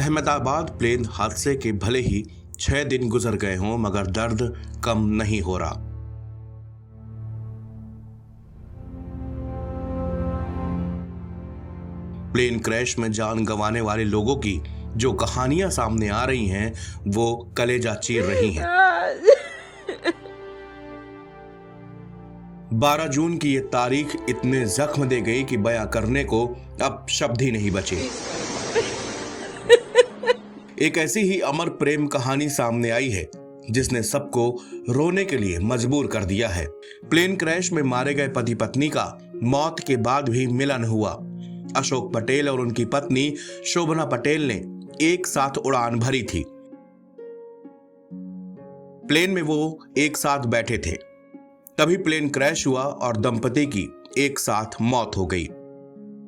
Ahmedabad plane हादसे के भले ही 6 दिन गुजर गए हों मगर दर्द कम नहीं हो रहा। प्लेन क्रैश में जान गंवाने वाले लोगों की जो कहानियां सामने आ रही हैं वो कलेजा चीर रही हैं। 12 जून की ये तारीख इतने जख्म दे गई कि बयां करने को अब शब्द ही नहीं बचे। एक ऐसी ही अमर प्रेम कहानी सामने आई है जिसने सबको रोने के लिए मजबूर कर दिया है। प्लेन क्रैश में मारे गए पति पत्नी का मौत के बाद भी मिलन हुआ। अशोक पटेल और उनकी पत्नी शोभना पटेल ने एक साथ उड़ान भरी थी। प्लेन में वो एक साथ बैठे थे, तभी प्लेन क्रैश हुआ और दंपति की एक साथ मौत हो गई।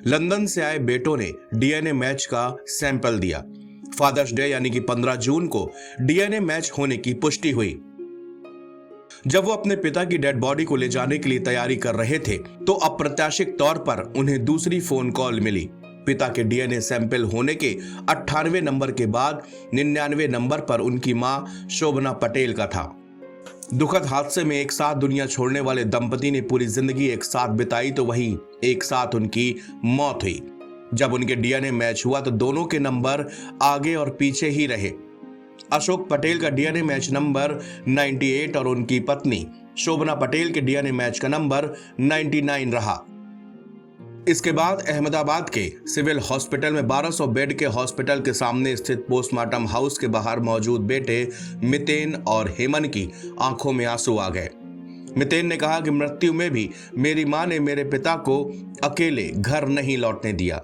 लंदन से आए बेटों ने डीएनए मैच का सैंपल दिया। फादर्स डे यानी कि 15 जून को डीएनए मैच होने की पुष्टि हुई। जब वो अपने पिता की डेड बॉडी को ले जाने के लिए तैयारी कर रहे थे तो अप्रत्याशित तौर पर उन्हें दूसरी फोन कॉल मिली। पिता के डीएनए सैंपल होने के 98 नंबर के बाद 99 नंबर पर उनकी मां शोभना पटेल का था। दुखद हादसे में एक साथ दुनिया छोड़ने वाले दंपति ने पूरी जिंदगी एक साथ बिताई तो वही एक साथ उनकी मौत हुई। जब उनके डीएनए मैच हुआ तो दोनों के नंबर आगे और पीछे ही रहे। अशोक पटेल का डीएनए मैच नंबर 98 और उनकी पत्नी शोभना पटेल के डीएनए मैच का नंबर 99 रहा। इसके बाद अहमदाबाद के सिविल हॉस्पिटल में 1200 बेड के हॉस्पिटल के सामने स्थित पोस्टमार्टम हाउस के बाहर मौजूद बेटे मितेन और हेमन की आंखों में आंसू आ गए। मितेन ने कहा कि मृत्यु में भी मेरी मां ने मेरे पिता को अकेले घर नहीं लौटने दिया।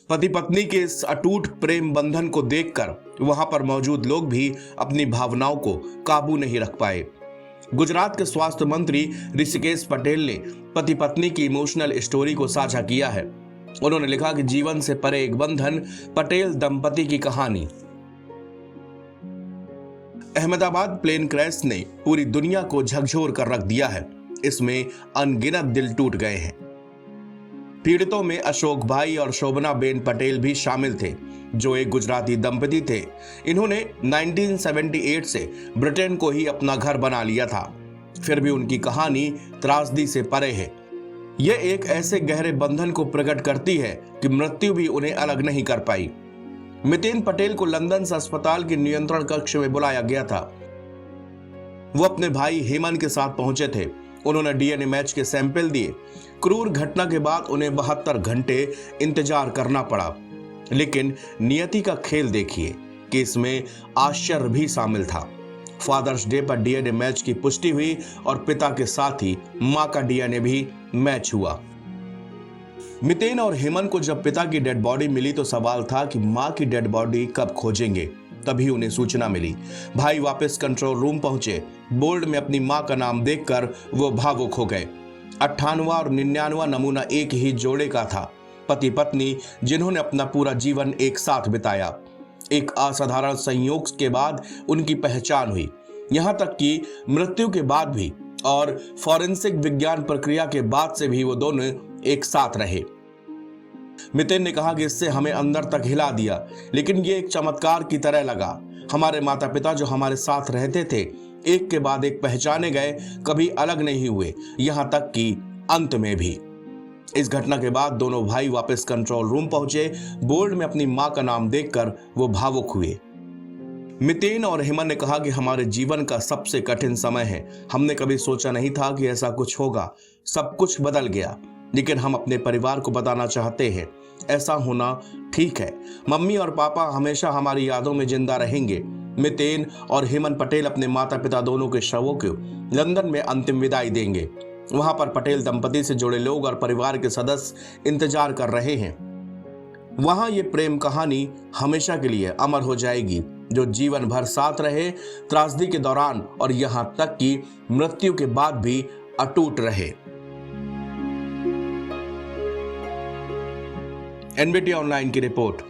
पति पत्नी के इस अटूट प्रेम बंधन को देखकर वहां पर मौजूद लोग भी अपनी भावनाओं को काबू नहीं रख पाए। गुजरात के स्वास्थ्य मंत्री ऋषिकेश पटेल ने पति पत्नी की इमोशनल स्टोरी को साझा किया है। उन्होंने लिखा कि जीवन से परे एक बंधन, पटेल दंपति की कहानी। अहमदाबाद प्लेन क्रैश ने पूरी दुनिया को झकझोर कर रख दिया है। इसमें अनगिनत दिल टूट गए हैं। पीड़ितों में अशोक भाई और शोभना बेन पटेल भी शामिल थे जो एक गुजराती दंपति थे। इन्होंने 1978 से ब्रिटेन को ही अपना घर बना लिया था। फिर भी उनकी कहानी त्रासदी से परे है। यह एक ऐसे गहरे बंधन को प्रकट करती है कि मृत्यु भी उन्हें अलग नहीं कर पाई। मितेन पटेल को लंदन से अस्पताल के नियंत्रण कक्ष में बुलाया गया था। वो अपने भाई हेमन के साथ पहुंचे थे। उन्होंने डीएनए मैच के सैंपल दिए। क्रूर घटना के बाद उन्हें 72 घंटे इंतजार करना पड़ा, लेकिन नियति का खेल देखिए कि इसमें आश्चर्य भी शामिल था। फादर्स डे पर डीएनए मैच की पुष्टि हुई और पिता के साथ ही मां का डीएनए भी मैच हुआ। मितेन और हेमन को जब पिता की डेड बॉडी मिली तो सवाल था कि मां की डेड बॉडी कब खोजेंगे। तभी उन्हें सूचना मिली। भाई वापस कंट्रोल रूम पहुंचे। बोर्ड में अपनी मां का नाम देखकर वो भावुक हो गए। 98वां और 99वां नमूना एक ही जोड़े का था। पति पत्नी जिन्होंने अपना पूरा जीवन एक साथ बिताया। एक असाधारण संयोग के बाद उनकी पहचान हुई, यहां तक कि मृत्यु के बाद भी और फॉरेंसिक विज्ञान प्रक्रिया के बाद से भी वो दोनों एक साथ रहे। मितेन ने कहा कि इससे हमें अंदर तक हिला दिया, लेकिन ये एक चमत्कार की तरह लगा। हमारे माता पिता जो हमारे साथ रहते थे एक के बाद एक पहचाने गए, कभी अलग नहीं हुए, यहां तक कि अंत में भी। इस घटना के बाद दोनों भाई वापस कंट्रोल रूम पहुंचे। बोर्ड में अपनी मां का नाम देखकर वो भावुक हुए। मितेन और हेमन ने कहा कि हमारे जीवन का सबसे कठिन समय है। हमने कभी सोचा नहीं था कि ऐसा कुछ होगा। सब कुछ बदल गया, लेकिन हम अपने परिवार को बताना चाहते हैं ऐसा होना ठीक है। मम्मी और पापा हमेशा हमारी यादों में जिंदा रहेंगे। मितेन और हेमन पटेल अपने माता पिता दोनों के शवों को लंदन में अंतिम विदाई देंगे। वहां पर पटेल दंपति से जुड़े लोग और परिवार के सदस्य इंतजार कर रहे हैं। वहां ये प्रेम कहानी हमेशा के लिए अमर हो जाएगी, जो जीवन भर साथ रहे, त्रासदी के दौरान और यहां तक कि मृत्यु के बाद भी अटूट रहे। एनबीटी ऑनलाइन की रिपोर्ट।